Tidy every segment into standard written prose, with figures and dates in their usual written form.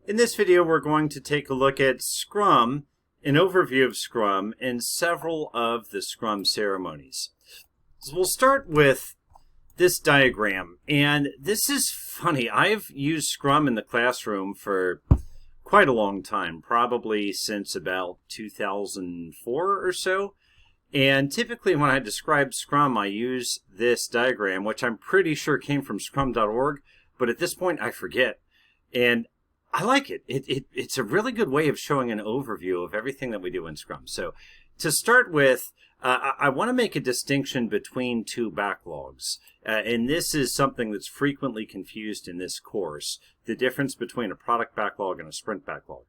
In this video, we're going to take a look at Scrum, an overview of Scrum, and several of the Scrum ceremonies. So we'll start with this diagram, and this is funny. I've used Scrum in the classroom for quite a long time, probably since about 2004 or so. And typically when I describe Scrum, I use this diagram, which I'm pretty sure came from scrum.org, but at this point I forget. And I like it. It's a really good way of showing an overview of everything that we do in Scrum. So to start with, I want to make a distinction between two backlogs. And this is something that's frequently confused in this course, the difference between a product backlog and a sprint backlog.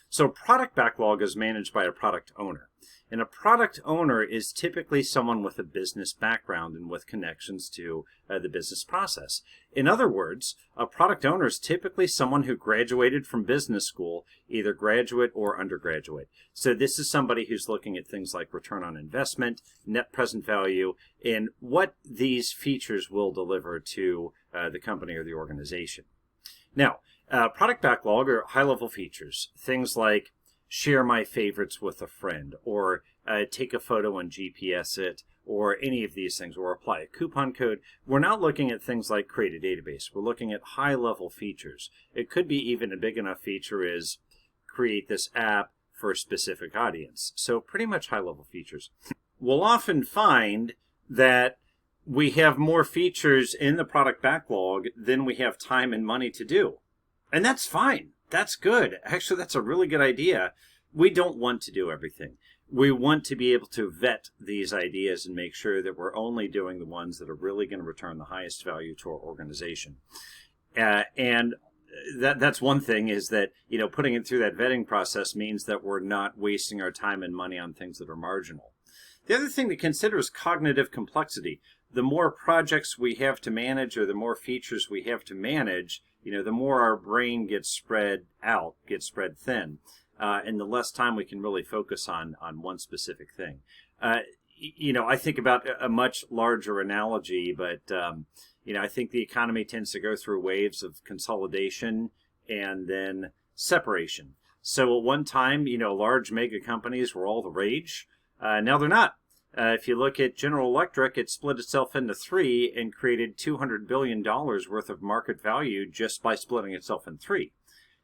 So a product backlog is managed by a product owner. And a product owner is typically someone with a business background and with connections to the business process. In other words, a product owner is typically someone who graduated from business school, either graduate or undergraduate. So this is somebody who's looking at things like return on investment, net present value, and what these features will deliver to the company or the organization. Now, product backlog are high-level features, things like share my favorites with a friend, or take a photo and GPS it, or any of these things, or apply a coupon code. We're not looking at things like create a database. We're looking at high-level features. It could be even a big enough feature as create this app for a specific audience. So pretty much high-level features. We'll often find that we have more features in the product backlog than we have time and money to do. And that's fine. That's good. Actually, that's a really good idea. We don't want to do everything. We want to be able to vet these ideas and make sure that we're only doing the ones that are really going to return the highest value to our organization. And that's one thing, is that, putting it through that vetting process means that we're not wasting our time and money on things that are marginal. The other thing to consider is cognitive complexity. The more projects we have to manage, or the more features we have to manage, the more our brain gets spread out, gets spread thin, and the less time we can really focus on one specific thing. I think about a much larger analogy, but, I think the economy tends to go through waves of consolidation and then separation. So at one time, large mega companies were all the rage. Now they're not. If you look at General Electric, it split itself into three and created $200 billion worth of market value just by splitting itself in three.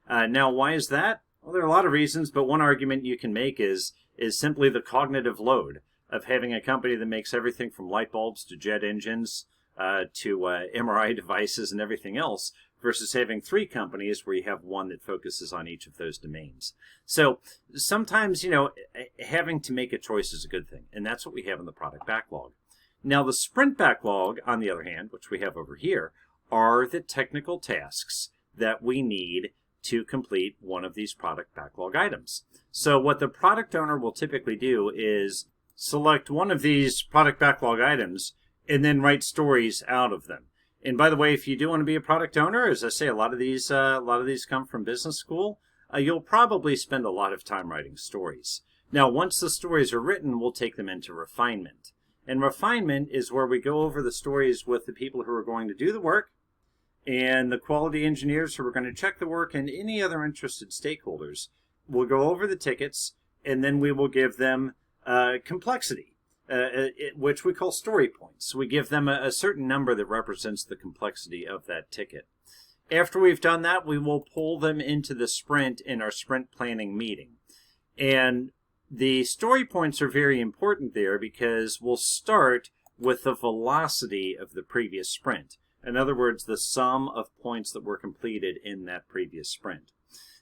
Now, why is that? Well, there are a lot of reasons, but one argument you can make is simply the cognitive load of having a company that makes everything from light bulbs to jet engines to MRI devices and everything else, versus having three companies where you have one that focuses on each of those domains. So sometimes, having to make a choice is a good thing, and that's what we have in the product backlog. Now, the sprint backlog, on the other hand, which we have over here, are the technical tasks that we need to complete one of these product backlog items. So what the product owner will typically do is select one of these product backlog items and then write stories out of them. And by the way, if you do want to be a product owner, as I say, a lot of these come from business school. You'll probably spend a lot of time writing stories. Now, once the stories are written, we'll take them into refinement. And refinement is where we go over the stories with the people who are going to do the work, and the quality engineers who are going to check the work, and any other interested stakeholders. We'll go over the tickets, and then we will give them complexity. Which we call story points. We give them a certain number that represents the complexity of that ticket. After we've done that, we will pull them into the sprint in our sprint planning meeting. And the story points are very important there because we'll start with the velocity of the previous sprint. In other words, the sum of points that were completed in that previous sprint.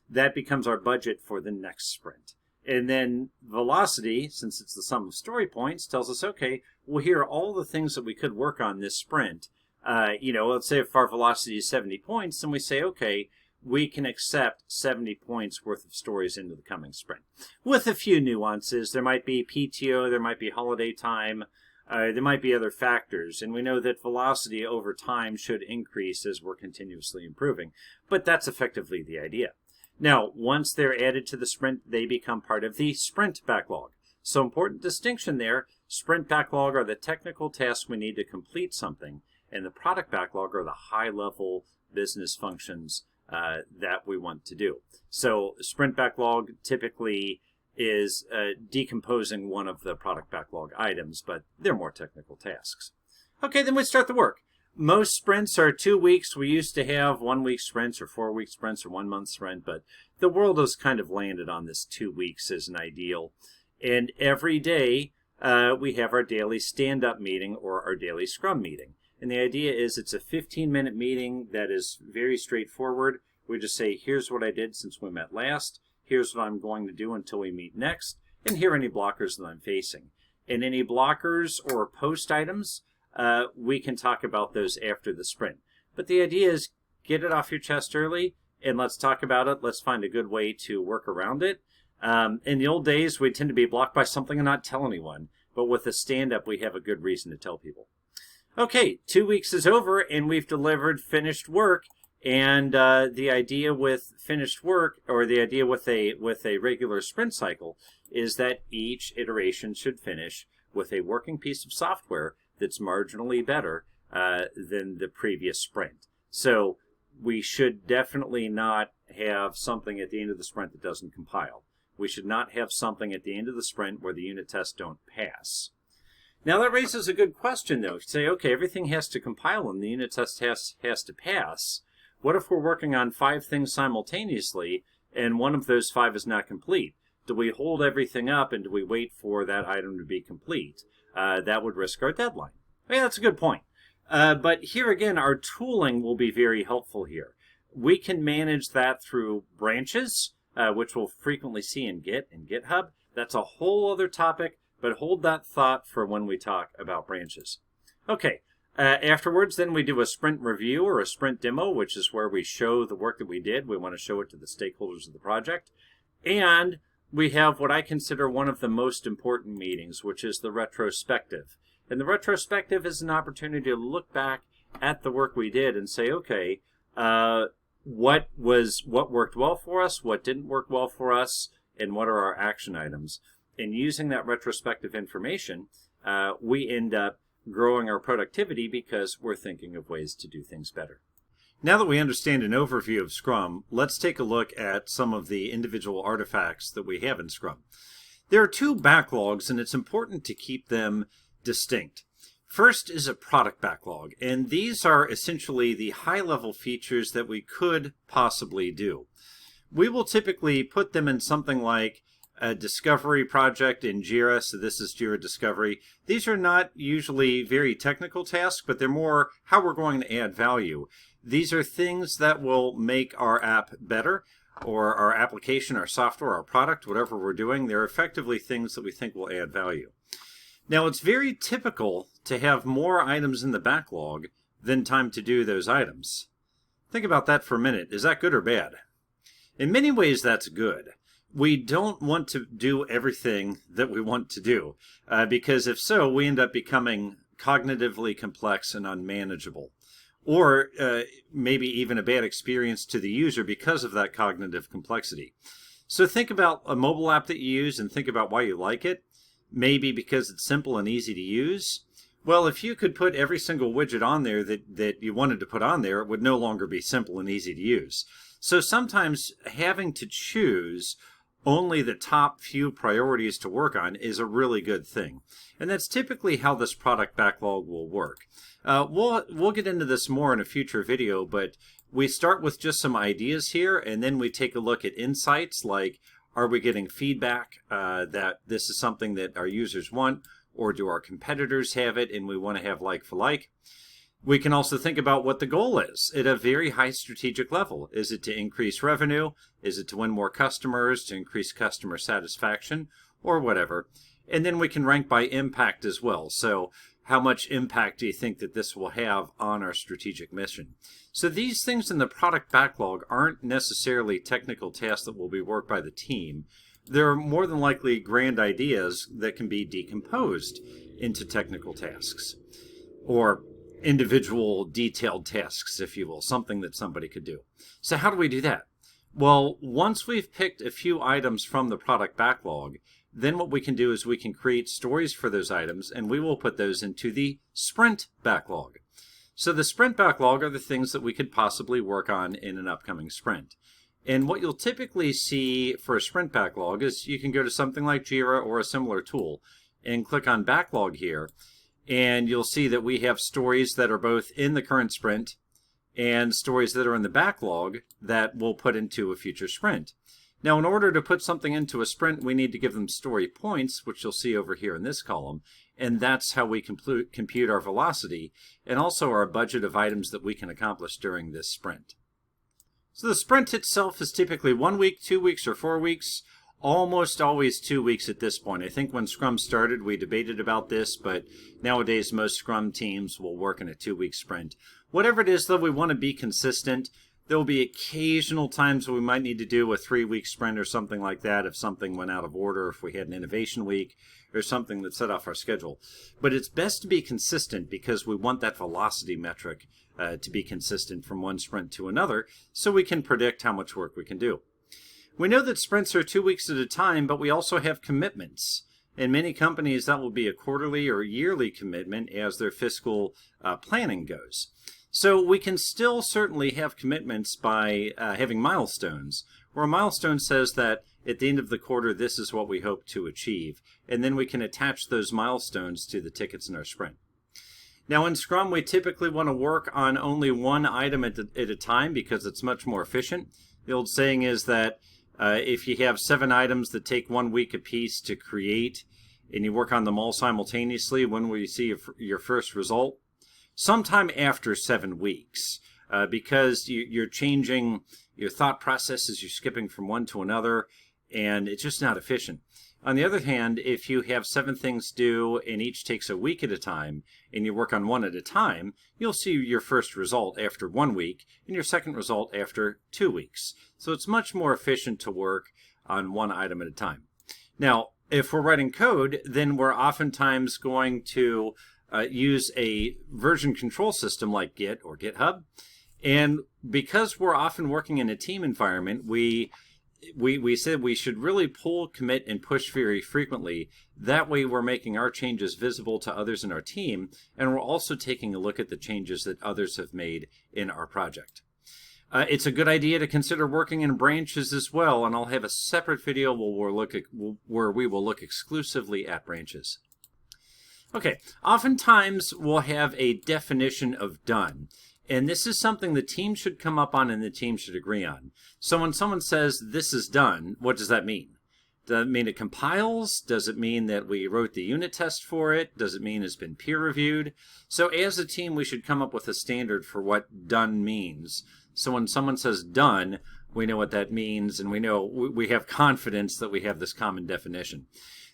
That becomes our budget for the next sprint. And then velocity, since it's the sum of story points, tells us, okay, well, here are all the things that we could work on this sprint. Let's say if our velocity is 70 points, then we say, okay, we can accept 70 points worth of stories into the coming sprint. With a few nuances. There might be PTO, there might be holiday time, there might be other factors. And we know that velocity over time should increase as we're continuously improving. But that's effectively the idea. Now, once they're added to the sprint, they become part of the sprint backlog. So important distinction there, sprint backlog are the technical tasks we need to complete something, and the product backlog are the high-level business functions that we want to do. So sprint backlog typically is decomposing one of the product backlog items, but they're more technical tasks. Okay, then we start the work. Most sprints are 2 weeks. We used to have 1 week sprints or 4 week sprints or 1 month sprint, but the world has kind of landed on this 2 weeks as an ideal. And every day we have our daily stand-up meeting or our daily Scrum meeting. And the idea is it's a 15-minute meeting that is very straightforward. We just say, here's what I did since we met last. Here's what I'm going to do until we meet next. And here are any blockers that I'm facing. And any blockers or post items, we can talk about those after the sprint. But the idea is get it off your chest early and let's talk about it. Let's find a good way to work around it. In the old days, we tend to be blocked by something and not tell anyone. But with the stand-up, we have a good reason to tell people. Okay, 2 weeks is over and we've delivered finished work. And the idea with finished work, or the idea with a regular sprint cycle, is that each iteration should finish with a working piece of software that's marginally better than the previous sprint. So we should definitely not have something at the end of the sprint that doesn't compile. We should not have something at the end of the sprint where the unit tests don't pass. Now that raises a good question, though. Say, okay, everything has to compile and the unit test has to pass. What if we're working on 5 things simultaneously and one of those 5 is not complete? Do we hold everything up and do we wait for that item to be complete? That would risk our deadline. Yeah, that's a good point. But here again, our tooling will be very helpful here. We can manage that through branches, which we'll frequently see in Git and GitHub. That's a whole other topic, but hold that thought for when we talk about branches. Okay. Afterwards, then we do a sprint review or a sprint demo, which is where we show the work that we did. We want to show it to the stakeholders of the project. And we have what I consider one of the most important meetings, which is the retrospective. And the retrospective is an opportunity to look back at the work we did and say, okay, what worked well for us, what didn't work well for us, and what are our action items. And using that retrospective information, we end up growing our productivity because we're thinking of ways to do things better. Now that we understand an overview of Scrum, let's take a look at some of the individual artifacts that we have in Scrum. There are 2 backlogs, and it's important to keep them distinct. First is a product backlog, and these are essentially the high-level features that we could possibly do. We will typically put them in something like a discovery project in Jira, so this is Jira Discovery. These are not usually very technical tasks, but they're more how we're going to add value. These are things that will make our app better, or our application, our software, our product, whatever we're doing. They're effectively things that we think will add value. Now, it's very typical to have more items in the backlog than time to do those items. Think about that for a minute. Is that good or bad? In many ways, that's good. We don't want to do everything that we want to do, because if so, we end up becoming cognitively complex and unmanageable, or maybe even a bad experience to the user because of that cognitive complexity. So think about a mobile app that you use and think about why you like it. Maybe because it's simple and easy to use. Well, if you could put every single widget on there that you wanted to put on there, it would no longer be simple and easy to use. So sometimes having to choose only the top few priorities to work on is a really good thing. And that's typically how this product backlog will work. We'll get into this more in a future video, but we start with just some ideas here, and then we take a look at insights like, are we getting feedback that this is something that our users want, or do our competitors have it and we want to have like for like? We can also think about what the goal is at a very high strategic level. Is it to increase revenue? Is it to win more customers, to increase customer satisfaction, or whatever? And then we can rank by impact as well. So how much impact do you think that this will have on our strategic mission? So these things in the product backlog aren't necessarily technical tasks that will be worked by the team. They're more than likely grand ideas that can be decomposed into technical tasks, or individual detailed tasks, if you will, something that somebody could do. So how do we do that? Well, once we've picked a few items from the product backlog, then what we can do is we can create stories for those items, and we will put those into the sprint backlog. So the sprint backlog are the things that we could possibly work on in an upcoming sprint. And what you'll typically see for a sprint backlog is you can go to something like Jira or a similar tool and click on backlog here, and you'll see that we have stories that are both in the current sprint and stories that are in the backlog that we'll put into a future sprint. Now, in order to put something into a sprint, we need to give them story points, which you'll see over here in this column, and that's how we compute our velocity and also our budget of items that we can accomplish during this sprint. So the sprint itself is typically 1 week, 2 weeks, or 4 weeks. Almost always 2 weeks at this point. I think when Scrum started, we debated about this, but nowadays most Scrum teams will work in a 2-week sprint. Whatever it is, though, we want to be consistent. There will be occasional times where we might need to do a 3-week sprint or something like that if something went out of order, if we had an innovation week, or something that set off our schedule. But it's best to be consistent because we want that velocity metric to be consistent from one sprint to another so we can predict how much work we can do. We know that sprints are 2 weeks at a time, but we also have commitments. In many companies, that will be a quarterly or yearly commitment as their fiscal planning goes. So we can still certainly have commitments by having milestones, where a milestone says that at the end of the quarter, this is what we hope to achieve. And then we can attach those milestones to the tickets in our sprint. Now in Scrum, we typically want to work on only one item at a time because it's much more efficient. The old saying is that if you have 7 items that take 1 week apiece to create and you work on them all simultaneously, when will you see your first result? Sometime after 7 weeks, because you're changing your thought processes, you're skipping from one to another, and it's just not efficient. On the other hand, if you have 7 things due and each takes a week at a time, and you work on one at a time, you'll see your first result after 1 week and your second result after 2 weeks. So it's much more efficient to work on one item at a time. Now, if we're writing code, then we're oftentimes going to use a version control system like Git or GitHub. And because we're often working in a team environment, we said we should really pull, commit, and push very frequently. That way we're making our changes visible to others in our team, and we're also taking a look at the changes that others have made in our project. It's a good idea to consider working in branches as well, and I'll have a separate video where we will look exclusively at branches. Okay, oftentimes we'll have a definition of done. And this is something the team should come up on and the team should agree on. So when someone says, this is done, what does that mean? Does it mean it compiles? Does it mean that we wrote the unit test for it? Does it mean it's been peer reviewed? So as a team, we should come up with a standard for what done means. So when someone says done, we know what that means, and we know we have confidence that we have this common definition.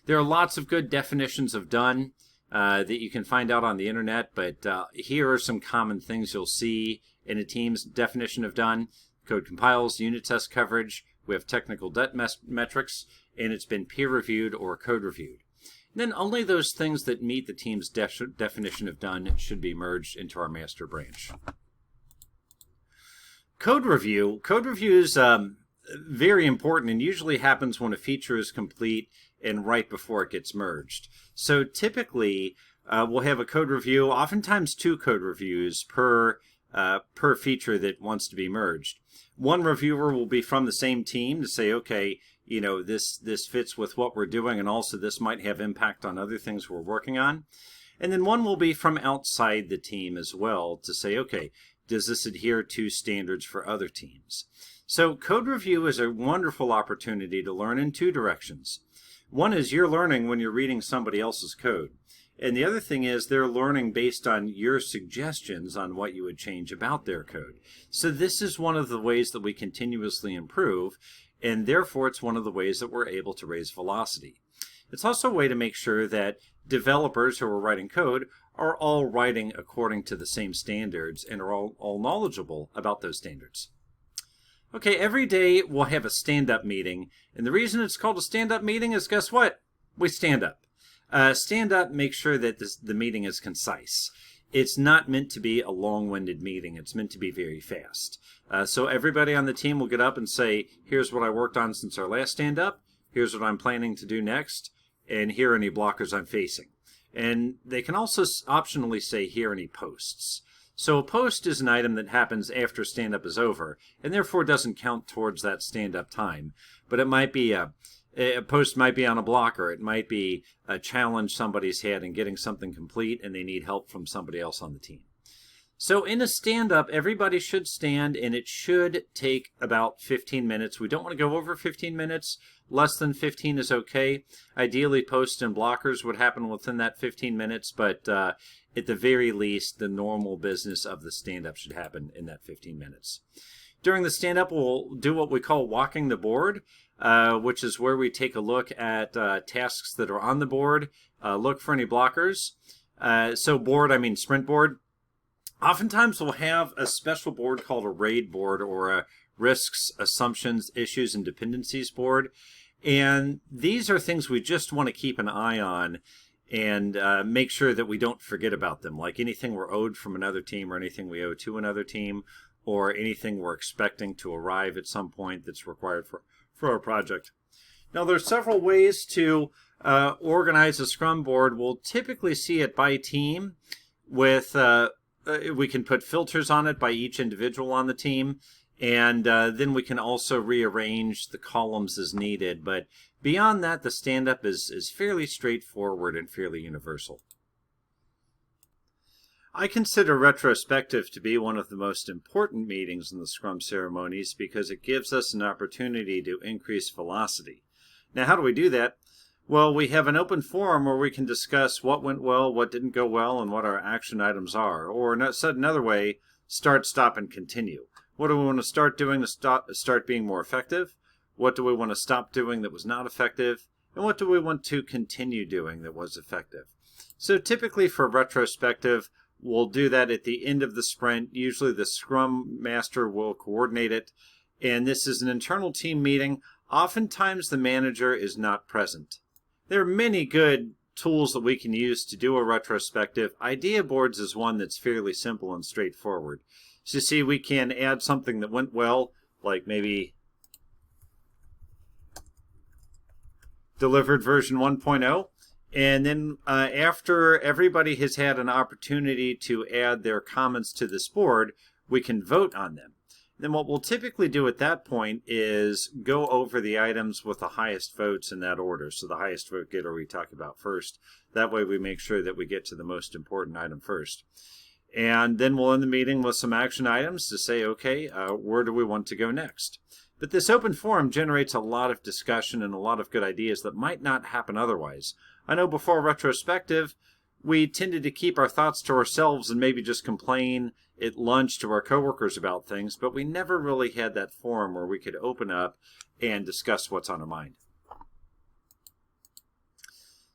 There are lots of good definitions of done that you can find out on the internet, but here are some common things you'll see in a team's definition of done. Code compiles, unit test coverage, we have technical debt metrics, and it's been peer reviewed or code reviewed. And then only those things that meet the team's definition of done should be merged into our master branch. Code review is very important and usually happens when a feature is complete and right before it gets merged. So typically, we'll have a code review, oftentimes 2 code reviews per feature that wants to be merged. One reviewer will be from the same team to say, okay, you know, this fits with what we're doing, and also this might have impact on other things we're working on. And then one will be from outside the team as well to say, okay, does this adhere to standards for other teams? So code review is a wonderful opportunity to learn in 2 directions. One is you're learning when you're reading somebody else's code. And the other thing is they're learning based on your suggestions on what you would change about their code. So this is one of the ways that we continuously improve, and therefore it's one of the ways that we're able to raise velocity. It's also a way to make sure that developers who are writing code are all writing according to the same standards and are all knowledgeable about those standards. Okay, every day we'll have a stand-up meeting, and the reason it's called a stand-up meeting is, guess what? We stand up. Stand up makes sure that the meeting is concise. It's not meant to be a long-winded meeting. It's meant to be very fast. So everybody on the team will get up and say, here's what I worked on since our last stand-up, here's what I'm planning to do next, and here are any blockers I'm facing. And they can also optionally say, here are any posts. So a post is an item that happens after stand-up is over, and therefore doesn't count towards that stand-up time. But it might be a post might be on a blocker. It might be a challenge somebody's had in getting something complete, and they need help from somebody else on the team. So in a stand-up, everybody should stand, and it should take about 15 minutes. We don't want to go over 15 minutes. Less than 15 is okay. Ideally, posts and blockers would happen within that 15 minutes, but at the very least, the normal business of the stand-up should happen in that 15 minutes. During the stand-up, we'll do what we call walking the board, which is where we take a look at tasks that are on the board, look for any blockers. So board, I mean sprint board. Oftentimes we'll have a special board called a RAID board, or a risks, assumptions, issues, and dependencies board. And these are things we just want to keep an eye on and make sure that we don't forget about them, like anything we're owed from another team, or anything we owe to another team, or anything we're expecting to arrive at some point that's required for our project. Now, there's several ways to organize a Scrum board. We'll typically see it by team with we can put filters on it by each individual on the team, and then we can also rearrange the columns as needed. But beyond that, the stand-up is fairly straightforward and fairly universal. I consider retrospective to be one of the most important meetings in the Scrum ceremonies because it gives us an opportunity to increase velocity. Now, how do we do that? Well, we have an open forum where we can discuss what went well, what didn't go well, and what our action items are. Or said another way, start, stop, and continue. What do we want to start doing to start being more effective? What do we want to stop doing that was not effective? And what do we want to continue doing that was effective? So typically for retrospective, we'll do that at the end of the sprint. Usually the Scrum Master will coordinate it. And this is an internal team meeting. Oftentimes the manager is not present. There are many good tools that we can use to do a retrospective. Idea boards is one that's fairly simple and straightforward. So you see, we can add something that went well, like maybe delivered version 1.0. And then after everybody has had an opportunity to add their comments to this board, we can vote on them. Then what we'll typically do at that point is go over the items with the highest votes in that order. So the highest vote getter we talk about first. That way we make sure that we get to the most important item first. And then we'll end the meeting with some action items to say, okay, where do we want to go next? But this open forum generates a lot of discussion and a lot of good ideas that might not happen otherwise. I know before retrospective, we tended to keep our thoughts to ourselves and maybe just complain at lunch to our coworkers about things, but we never really had that forum where we could open up and discuss what's on our mind.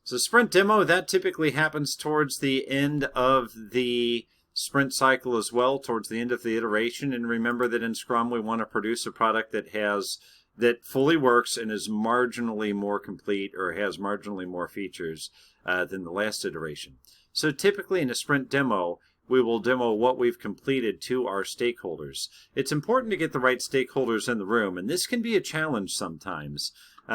So sprint demo, that typically happens towards the end of the sprint cycle as well, towards the end of the iteration. And remember that in Scrum we want to produce a product that fully works and is marginally more complete, or has marginally more features than the last iteration. So typically in a sprint demo, we will demo what we've completed to our stakeholders. It's important to get the right stakeholders in the room, and this can be a challenge sometimes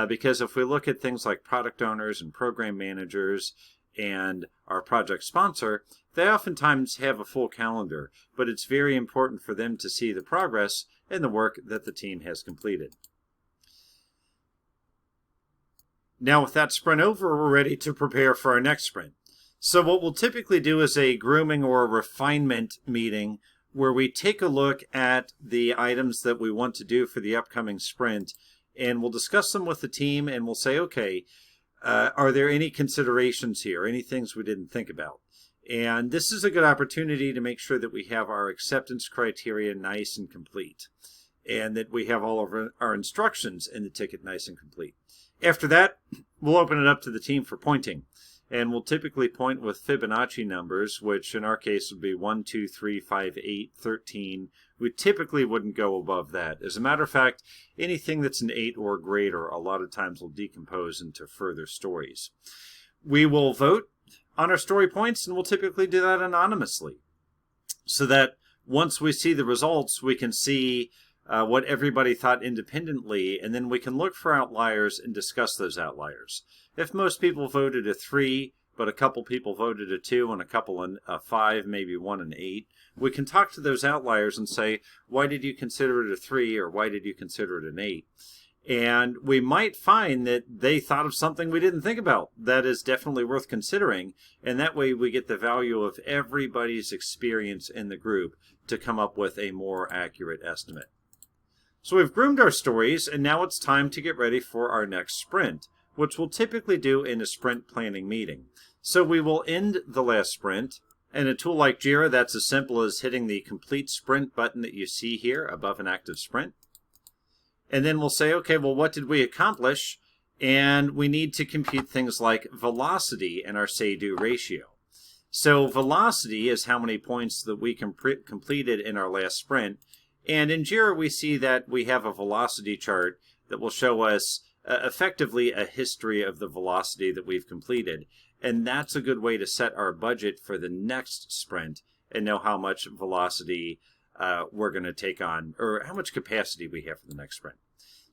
because if we look at things like product owners and program managers and our project sponsor, they oftentimes have a full calendar, but it's very important for them to see the progress and the work that the team has completed. Now with that sprint over, we're ready to prepare for our next sprint. So what we'll typically do is a grooming or a refinement meeting where we take a look at the items that we want to do for the upcoming sprint, and we'll discuss them with the team, and we'll say, okay, are there any considerations here, any things we didn't think about? And this is a good opportunity to make sure that we have our acceptance criteria nice and complete, and that we have all of our instructions in the ticket nice and complete. After that, we'll open it up to the team for pointing. And we'll typically point with Fibonacci numbers, which in our case would be 1, 2, 3, 5, 8, 13. We typically wouldn't go above that. As a matter of fact, anything that's an 8 or greater, a lot of times will decompose into further stories. We will vote on our story points, and we'll typically do that anonymously, so that once we see the results, we can see what everybody thought independently, and then we can look for outliers and discuss those outliers. If most people voted a 3 but a couple people voted a 2 and a couple a 5, maybe one an 8. We can talk to those outliers and say, why did you consider it a 3 or why did you consider it an 8? And we might find that they thought of something we didn't think about that is definitely worth considering. And that way we get the value of everybody's experience in the group to come up with a more accurate estimate. So we've groomed our stories, and now it's time to get ready for our next sprint, which we'll typically do in a sprint planning meeting. So we will end the last sprint. In a tool like Jira, that's as simple as hitting the complete sprint button that you see here above an active sprint. And then we'll say, okay, well, what did we accomplish? And we need to compute things like velocity and our say-do ratio. So velocity is how many points that we completed in our last sprint. And in Jira, we see that we have a velocity chart that will show us effectively a history of the velocity that we've completed. And that's a good way to set our budget for the next sprint and know how much velocity we're going to take on, or how much capacity we have for the next sprint.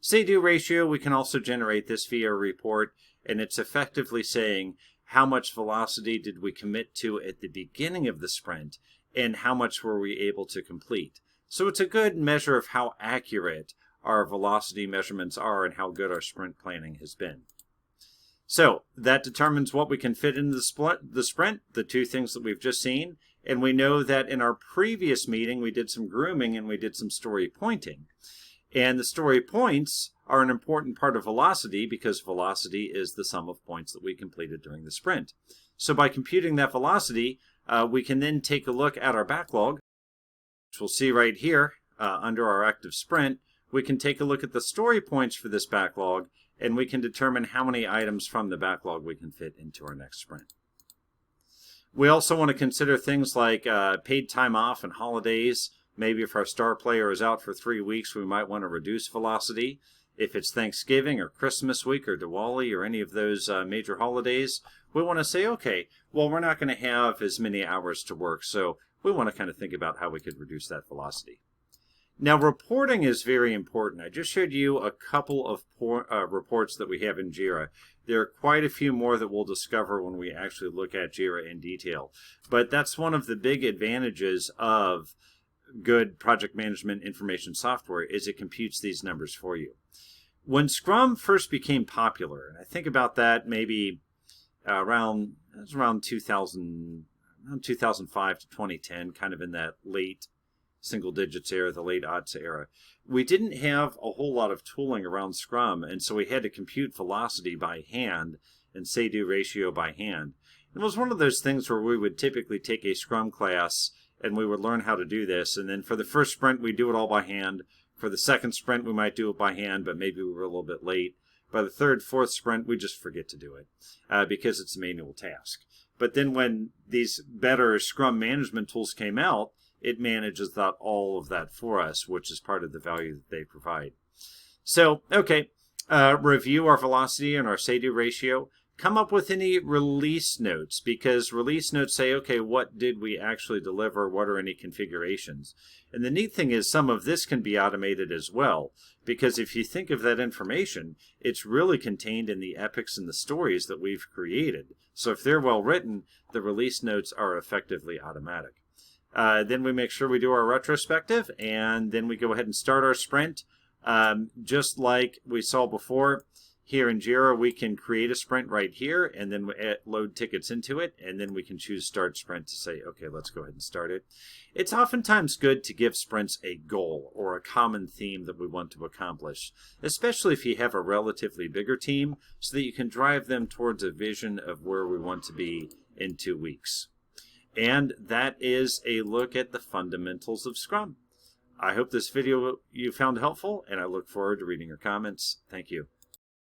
Say-do ratio, we can also generate this via a report, and it's effectively saying how much velocity did we commit to at the beginning of the sprint, and how much were we able to complete. So it's a good measure of how accurate our velocity measurements are and how good our sprint planning has been. So that determines what we can fit into the sprint, the two things that we've just seen. And we know that in our previous meeting, we did some grooming and we did some story pointing. And the story points are an important part of velocity because velocity is the sum of points that we completed during the sprint. So by computing that velocity, we can then take a look at our backlog, which we'll see right here under our active sprint. We can take a look at the story points for this backlog, and we can determine how many items from the backlog we can fit into our next sprint. We also want to consider things like paid time off and holidays. Maybe if our star player is out for 3 weeks, we might want to reduce velocity. If it's Thanksgiving or Christmas week or Diwali or any of those major holidays, we want to say, okay, well, we're not going to have as many hours to work, so we want to kind of think about how we could reduce that velocity. Now, reporting is very important. I just showed you a couple of reports that we have in Jira. There are quite a few more that we'll discover when we actually look at Jira in detail. But that's one of the big advantages of good project management information software is it computes these numbers for you. When Scrum first became popular, and I think about that maybe around 2005 to 2010, kind of in that late single digits era, the late odds era, we didn't have a whole lot of tooling around Scrum, and so we had to compute velocity by hand and say-do ratio by hand. It was one of those things where we would typically take a Scrum class and we would learn how to do this, and then for the first sprint we'd do it all by hand. For the second sprint we might do it by hand, but maybe we were a little bit late. By the third, fourth sprint we just forget to do it because it's a manual task. But then when these better Scrum management tools came out, it manages all of that for us, which is part of the value that they provide. So, okay, review our velocity and our say-do ratio. Come up with any release notes, because release notes say, okay, what did we actually deliver? What are any configurations? And the neat thing is some of this can be automated as well, because if you think of that information, it's really contained in the epics and the stories that we've created. So if they're well written, the release notes are effectively automatic. Then we make sure we do our retrospective, and then we go ahead and start our sprint. Just like we saw before, here in Jira, we can create a sprint right here, and then we load tickets into it, and then we can choose Start Sprint to say, okay, let's go ahead and start it. It's oftentimes good to give sprints a goal or a common theme that we want to accomplish, especially if you have a relatively bigger team, so that you can drive them towards a vision of where we want to be in 2 weeks. And that is a look at the fundamentals of Scrum. I hope this video you found helpful, and I look forward to reading your comments. Thank you.